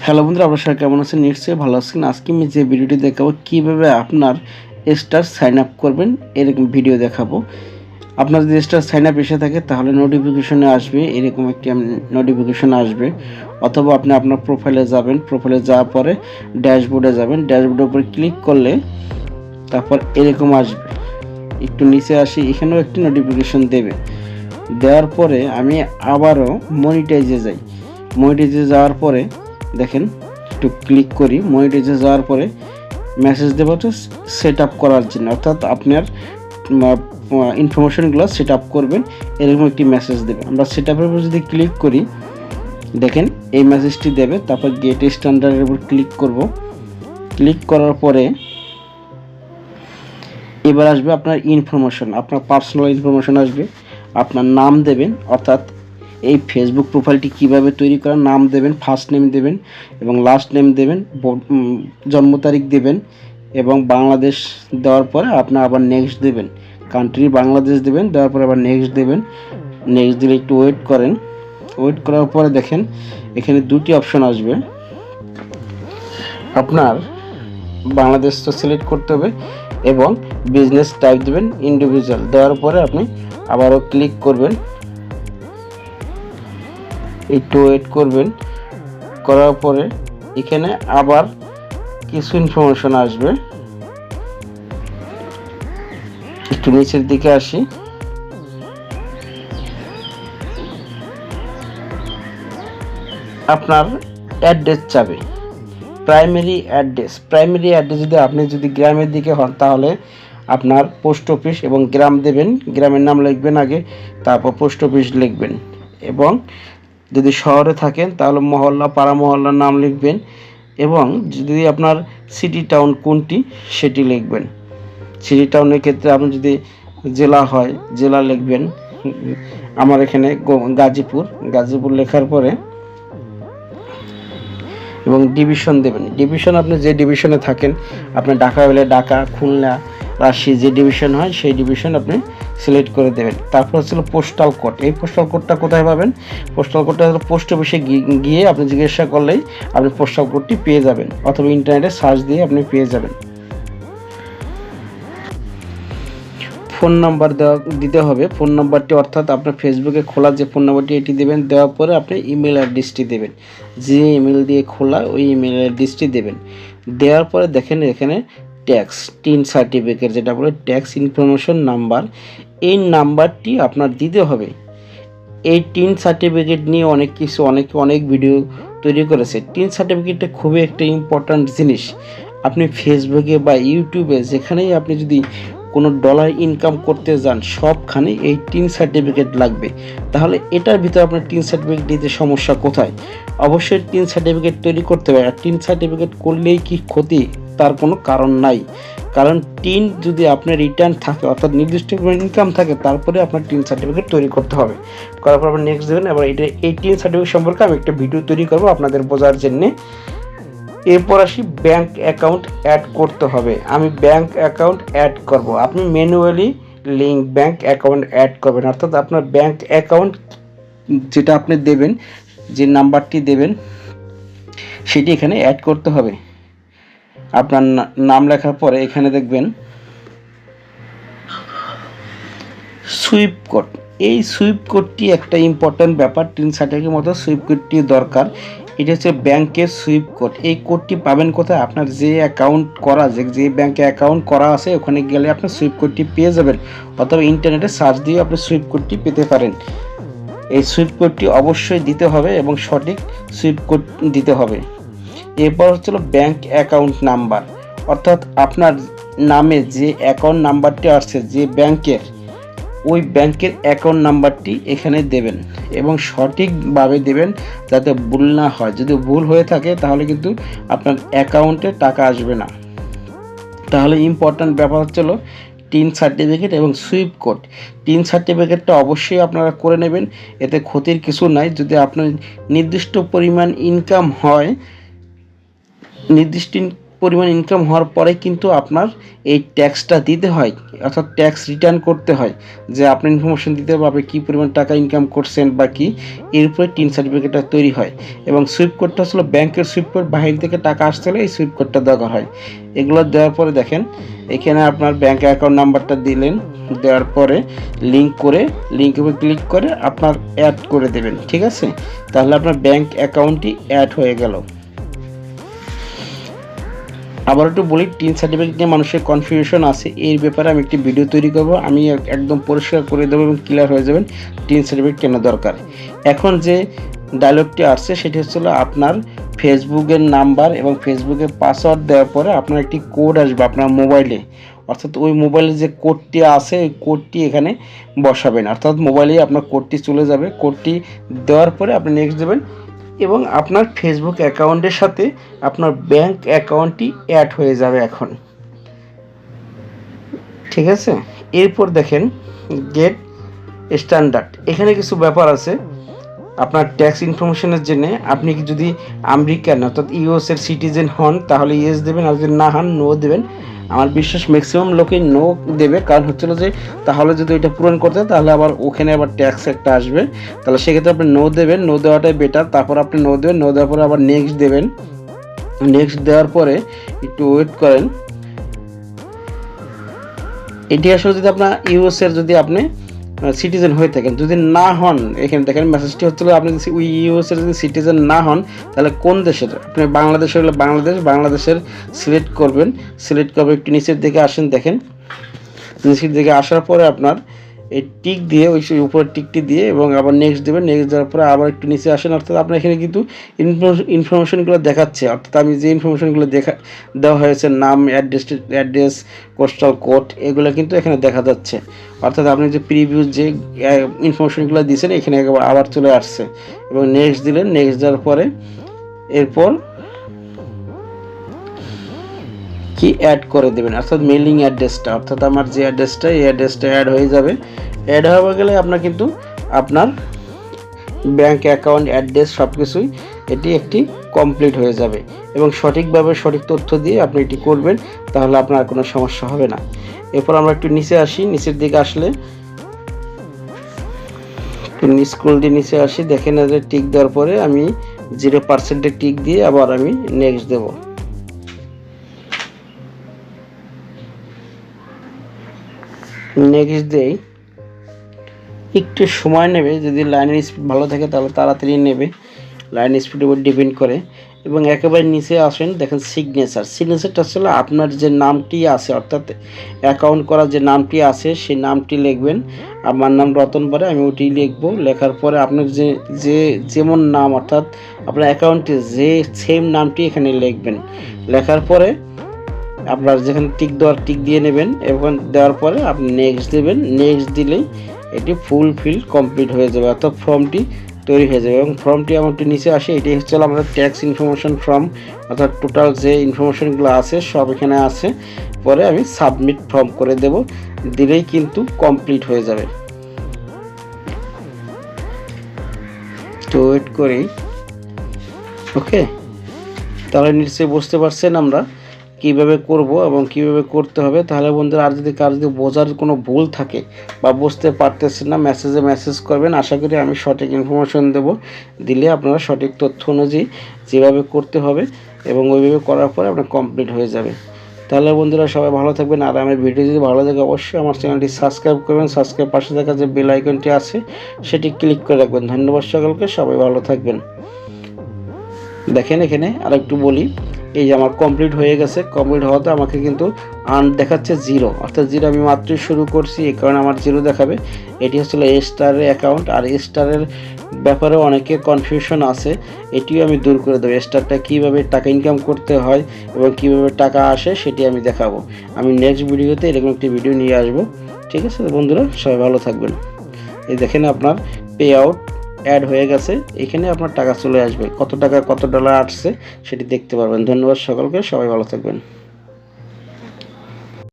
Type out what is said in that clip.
Hello বন্ধুরা, আপনারা সবাই কেমন আছেন? নিশ্চয়ই ভালো আছেন। আজকে আমি যে ভিডিওটি দেখাবো কীভাবে আপনার স্টার সাইন আপ করবেন, এরকম ভিডিও দেখাবো। আপনার যদি স্টার সাইন আপ এসে থাকে তাহলে নোটিফিকেশনে আসবে, এরকম একটি নোটিফিকেশন আসবে। অথবা আপনি আপনার প্রোফাইলে যাবেন, প্রোফাইলে যাওয়ার পরে ড্যাশবোর্ডে যাবেন, ড্যাশবোর্ডের উপরে ক্লিক করলে তারপর এরকম আসবে। একটু নিচে আসি, এখানেও একটি নোটিফিকেশন দেবে। দেওয়ার পরে আমি আবারও মনিটাইজে যাই। মনিটাইজে যাওয়ার পরে দেখেন, একটু ক্লিক করি। মনিটাইজে যাওয়ার পরে মেসেজ দেবো তো সেট আপ করার জন্য, অর্থাৎ আপনার ইনফরমেশনগুলো সেট আপ করবেন, এরকম একটি মেসেজ দেবে। আমরা সেট আপের উপর যদি ক্লিক করি, দেখেন এই মেসেজটি দেবে। তারপর গেট স্ট্যান্ডার্ডের উপর ক্লিক করব। ক্লিক করার পরে এবার আসবে আপনার ইনফরমেশন, আপনার পার্সোনাল ইনফরমেশন আসবে। আপনার নাম দেবেন, অর্থাৎ এই ফেসবুক প্রোফাইলটি কিভাবে তৈরি করার, নাম দেবেন, ফার্স্ট নেম দেবেন এবং লাস্ট নেম দেবেন, জন্ম তারিখ দেবেন এবং বাংলাদেশ দেওয়ার পরে আপনার আবার নেক্সট দেবেন। কান্ট্রি বাংলাদেশ দেবেন, দেওয়ার পরে আবার নেক্সট দেবেন। নেক্সট দিলে একটু ওয়েট করেন। ওয়েট করার পরে দেখেন এখানে দুটি অপশন আসবে। আপনার বাংলাদেশ তো সিলেক্ট করতে হবে এবং বিজনেস টাইপ দেবেন ইন্ডিভিজুয়াল। দেওয়ার পরে আপনি আবারও ক্লিক করবেন, একটু ওয়েট করবেন। করার পরে এখানে আবার কিছু ইনফরমেশন আসবে। একটু নিচের দিকে আসি। আপনার অ্যাড্রেস চাবে, প্রাইমারি অ্যাড্রেস যদি আপনি গ্রামের দিকে হন তাহলে আপনার পোস্ট অফিস এবং গ্রাম দেবেন, গ্রামের নাম লিখবেন আগে, তারপর পোস্ট অফিস লিখবেন। এবং যদি শহরে থাকেন তাহলে মহল্লা, পাড়া মহল্লার নাম লিখবেন এবং যদি আপনার সিটি টাউন কোনটি সেটি লিখবেন। সিটি টাউনের ক্ষেত্রে আপনি যদি জেলা হয় জেলা লিখবেন। আমার এখানে গাজীপুর লেখার পরে এবং ডিভিশন দেবেন। ডিভিশন আপনি যে ডিভিশনে থাকেন, আপনি ঢাকা হলে ঢাকা, খুলনা, রাজশাহী যে ডিভিশন হয় সেই ডিভিশন আপনি সিলেক্ট করে দেবেন। তারপর হচ্ছিল পোস্টাল কোড। এই পোস্টাল কোডটা কোথায় পাবেন? পোস্টাল কোডটা পোস্ট অফিসে গিয়ে আপনি জিজ্ঞাসা করলেই আপনি পোস্টাল কোডটি পেয়ে যাবেন, অথবা ইন্টারনেটে সার্চ দিয়ে আপনি পেয়ে যাবেন। ফোন নাম্বার দিতে হবে। ফোন নাম্বারটি অর্থাৎ আপনার ফেসবুকে খোলা যে ফোন নাম্বারটি এটি দেবেন। দেওয়ার পরে আপনি ইমেল অ্যাড্রেসটি দেবেন, যে ইমেল দিয়ে খোলা ওই ইমেল অ্যাড্রেসটি দেবেন। দেওয়ার পরে দেখেন এখানে ট্যাক্স টিন সার্টিফিকেট, যেটা বলে ট্যাক্স ইনফরমেশন নাম্বার, এই নাম্বারটি আপনার দিতে হবে। এই টিন সার্টিফিকেট নিয়ে অনেক ভিডিও তৈরি করেছে। টিন সার্টিফিকেটটা খুবই একটা ইম্পর্ট্যান্ট জিনিস। আপনি ফেসবুকে বা ইউটিউবে যেখানেই আপনি যদি কোনো ডলার ইনকাম করতে যান, সবখানে এই টিন সার্টিফিকেট লাগবে। তাহলে এটার ভিতরে আপনার টিন সার্টিফিকেট দিতে সমস্যা কোথায়? অবশ্যই টিন সার্টিফিকেট তৈরি করতে হবে। আর টিন সার্টিফিকেট করলেই কি ক্ষতি? তার কোনো কারণ নাই। কারণ টিন যদি আপনার রিটার্ন থাকে, অর্থাৎ নির্দিষ্ট ইনকাম থাকে, তারপরে আপনার টিন সার্টিফিকেট তৈরি করতে হবে। করার পর আপনি নেক্সট দেবেন। এবার এই টিন সার্টিফিকেট সম্পর্কে আমি একটা ভিডিও তৈরি করবো আপনাদের বোঝার জন্যে। এরপর আসি, ব্যাংক অ্যাকাউন্ট অ্যাড করতে হবে। আমি ব্যাংক অ্যাকাউন্ট অ্যাড করব। আপনি ম্যানুয়ালি ব্যাংক অ্যাকাউন্ট অ্যাড করবেন, অর্থাৎ আপনার ব্যাংক অ্যাকাউন্ট যেটা আপনি দেবেন, যে নাম্বারটি দেবেন সেটি এখানে অ্যাড করতে হবে। আপনার নাম লেখার পরে এখানে দেখবেন সুইপ কোড। এই সুইপ কোডটি একটা ইম্পর্ট্যান্ট ব্যাপার। টিন সার্টিফিকেটের মতো সুইপ কোডটি দরকার। এটা হচ্ছে ব্যাংকের সুইপ কোড। এই কোডটি পাবেন কোথায়? আপনার যে অ্যাকাউন্ট করা, যে ব্যাংকে অ্যাকাউন্ট করা আছে ওখানে গেলে আপনি সুইপ কোডটি পেয়ে যাবেন, অথবা ইন্টারনেটে সার্চ দিয়ে আপনি সুইপ কোডটি পেতে পারেন। এই সুইপ কোডটি অবশ্যই দিতে হবে এবং সঠিক সুইপ কোড দিতে হবে। এরপর হচ্ছিল ব্যাংক অ্যাকাউন্ট নাম্বার, অর্থাৎ আপনার নামে যে অ্যাকাউন্ট নাম্বারটি আসছে যে ব্যাংকের, ওই ব্যাংকের অ্যাকাউন্ট নাম্বারটি এখানে দেবেন এবং সঠিকভাবে দেবেন যাতে ভুল না হয়। যদি ভুল হয়ে থাকে তাহলে কিন্তু আপনার অ্যাকাউন্টে টাকা আসবে না। তাহলে ইম্পর্ট্যান্ট ব্যাপার হচ্ছিল টিন সার্টিফিকেট এবং সুইপ কোড। টিন সার্টিফিকেটটা অবশ্যই আপনারা করে নেবেন, এতে ক্ষতির কিছু নাই। যদি আপনার নির্দিষ্ট পরিমাণ ইনকাম হয়, নির্দিষ্ট পরিমাণ ইনকাম হওয়ার পরে কিন্তু আপনার এই ট্যাক্সটা দিতে হয়, অর্থাৎ ট্যাক্স রিটার্ন করতে হয়, যে আপনার ইনফরমেশন দিতে হবে আপনি কী পরিমাণ টাকা ইনকাম করছেন বা কী, এর উপরে টিন সার্টিফিকেটটা তৈরি হয়। এবং সুইপ কোডটা আসলে ব্যাংকের সুইপ কোড, বাহির থেকে টাকা আসতে হলে এই সুইপ কোডটা দেওয়া হয়। এগুলো দেওয়ার পরে দেখেন এখানে আপনার ব্যাংক অ্যাকাউন্ট নাম্বারটা দিলেন, দেওয়ার পরে লিঙ্কের উপর ক্লিক করে আপনার অ্যাড করে দেবেন, ঠিক আছে? তাহলে আপনার ব্যাংক অ্যাকাউন্টটি অ্যাড হয়ে গেল। আবার একটু বলি, টিন সার্টিফিকেট নিয়ে মানুষের কনফিউশন আছে, এর ব্যাপারে আমি একটি ভিডিও তৈরি করব, আমি একদম পরিষ্কার করে দেবো এবং ক্লিয়ার হয়ে যাবেন টিন সার্টিফিকেট কেন দরকার। এখন যে ডায়লগটি আসছে সেটি হচ্ছিল আপনার ফেসবুকের নাম্বার এবং ফেসবুকের পাসওয়ার্ড দেওয়ার পরে আপনার একটি কোড আসবে আপনার মোবাইলে, অর্থাৎ ওই মোবাইলে যে কোডটি আছে ওই কোডটি এখানে বসাবেন, অর্থাৎ মোবাইলেই আপনার কোডটি চলে যাবে। কোডটি দেওয়ার পরে আপনি নেক্সট দেবেন এবং আপনার ফেসবুক অ্যাকাউন্টের সাথে আপনার ব্যাংক অ্যাকাউন্টটি অ্যাড হয়ে যাবে এখন, ঠিক আছে? এরপর দেখেন গেট স্ট্যান্ডার্ড, এখানে কিছু ব্যাপার আছে। আপনার ট্যাক্স ইনফরমেশনের জন্য আপনি যদি আমেরিকান অর্থাৎ ইউএসের সিটিজেন হন তাহলে ইয়েস দেবেন, আর যদি না হন নো দেবেন। আমার বিশ্বাস ম্যাক্সিমাম লোকে নো দেবে, কারণ হচ্ছিল যে তাহলে যদি ওইটা পূরণ করতে তাহলে আবার ওখানে আবার ট্যাক্স একটা আসবে, তাহলে সেক্ষেত্রে আপনি নো দেবেন, নো দেওয়াটাই বেটার। তারপর আপনি নো দেবেন, নো দেওয়ার পরে আবার নেক্সট দেবেন। নেক্সট দেওয়ার পরে একটু ওয়েট করেন। এটি আসলে যদি আপনার ইউএসের যদি আপনি সিটিজেন হয়ে থাকেন, যদি না হন এখানে দেখেন মেসেজটি হচ্ছিল আপনি যদি ইউএসের যদি সিটিজেন না হন তাহলে কোন দেশের, আপনি বাংলাদেশের হলে বাংলাদেশের সিলেক্ট করবেন। সিলেক্ট করবে একটু নিচের দিকে আসেন, দেখেন নিচের দিকে আসার পরে আপনার এই টিক দিয়ে ওই উপরের টিকটি দিয়ে এবং আবার নেক্সট দেবেন। নেক্সট দেওয়ার পরে আবার একটু নিচে আসেন, অর্থাৎ আপনার এখানে কিন্তু ইনফরমেশনগুলো দেখাচ্ছে, অর্থাৎ আমি যে ইনফরমেশনগুলো দেওয়া হয়েছে নাম, অ্যাড্রেস, পোস্টাল কোড, এগুলো কিন্তু এখানে দেখা যাচ্ছে। অর্থাৎ আপনি যে প্রিভিউস যে ইনফরমেশনগুলো দিয়েছেন এখানে আবার চলে আসছে এবং নেক্সট দিলেন। নেক্সট দেওয়ার পরে এরপর কি অ্যাড করে দেবেন, অর্থাৎ মেইলিং অ্যাড্রেসটা, অর্থাৎ আমার যে অ্যাড্রেসটা এই অ্যাড্রেসটা অ্যাড হয়ে যাবে। অ্যাড হয়ে গেলে আপনার কিন্তু আপনার ব্যাংক অ্যাকাউন্ট অ্যাড্রেস সব কিছুই এটি একটি কমপ্লিট হয়ে যাবে এবং সঠিকভাবে সঠিক তথ্য দিয়ে আপনি এটি করবেন, তাহলে আপনার কোনো সমস্যা হবে না। এরপর আমরা একটু নিচে আসি, নিচের দিকে আসলে একটু স্ক্রল দিয়ে নিচে আসি, দেখেন যে টিক দেওয়ার পরে আমি 0% টিক দিয়ে আবার আমি নেক্সট দেবো। নেক্সট দেই, একটু সময় নেবে, যদি লাইনের স্পিড ভালো থাকে তাহলে তাড়াতাড়ি নেবে, লাইনের স্পিডের উপর ডিপেন্ড করে। এবং একেবারে নিচে আসেন, দেখেন সিগনেচারটা আসলে আপনার যে নামটি আছে, অর্থাৎ অ্যাকাউন্ট করা যে নামটি আছে সেই নামটি লিখবেন। আমার নাম রতন পরে আমি ওটি লিখবো, লেখার পরে আপনার যেমন নাম, অর্থাৎ আপনার অ্যাকাউন্টে যে সেম নামটি এখানে লিখবেন। লেখার পরে আপনার যেখানে টিক দিয়ে নেবেন এবং দেওয়ার পরে আপনি নেক্সট দেবেন। নেক্সট দিলেই এটি ফুলফিল কমপ্লিট হয়ে যাবে, অর্থাৎ ফর্মটি তৈরি হয়ে যাবে। এবং ফর্মটি আমার একটু নিচে আসে, এটি হচ্ছে আমাদের ট্যাক্স ইনফরমেশন ফর্ম, অর্থাৎ টোটাল যে ইনফরমেশনগুলো আছে সব এখানে আছে। পরে আমি সাবমিট ফর্ম করে দেব, দিলেই কিন্তু কমপ্লিট হয়ে যাবে। তো ওয়েট করি, ওকে। তাহলে নিশ্চয়ই বুঝতে পারছেন আমরা কীভাবে করব এবং কীভাবে করতে হবে। তাহলে বন্ধুরা, আর যদি কারো যদি বোঝার কোনো ভুল থাকে বা বুঝতে পারতেছেন না, মেসেজ করবেন। আশা করি আমি সঠিক ইনফরমেশন দেব, দিলে আপনারা সঠিক তথ্য অনুযায়ী যেভাবে করতে হবে এবং ওইভাবে করার পরে আপনার কমপ্লিট হয়ে যাবে। তাহলে বন্ধুরা সবাই ভালো থাকবেন, আর আমার ভিডিও যদি ভালো লাগে অবশ্যই আমার চ্যানেলটি সাবস্ক্রাইব করবেন। সাবস্ক্রাইব পাশে থাকা যে বেল আইকনটি আছে সেটি ক্লিক করে রাখবেন। ধন্যবাদ সকলকে, সবাই ভালো থাকবেন। দেখেন এখানে আরেকটু বলি, এই যে আমার কমপ্লিট হয়ে গেছে। কমপ্লিট হওয়াতে আমাকে কিন্তু দেখাচ্ছে 0, অর্থাৎ 0 আমি মাত্রই শুরু করছি, এই কারণে আমার 0 দেখাবে। এটি হচ্ছিল স্টারের অ্যাকাউন্ট। আর স্টারের ব্যাপারে অনেকের কনফিউশন আছে, এটিও আমি দূর করে দেবো। স্টারটা কীভাবে টাকা ইনকাম করতে হয় এবং কীভাবে টাকা আসে সেটি আমি দেখাবো। আমি নেক্সট ভিডিওতে এরকম একটি ভিডিও নিয়ে আসবো, ঠিক আছে বন্ধুরা? সবাই ভালো থাকবেন। এই দেখেন আপনার পে আউট অ্যাড হয়ে গেছে, এখানে আপনার টাকা চলে আসবে, কত টাকা কত ডলার আসছে সেটি দেখতে পারবেন। ধন্যবাদ সকলকে, সবাই ভালো থাকবেন।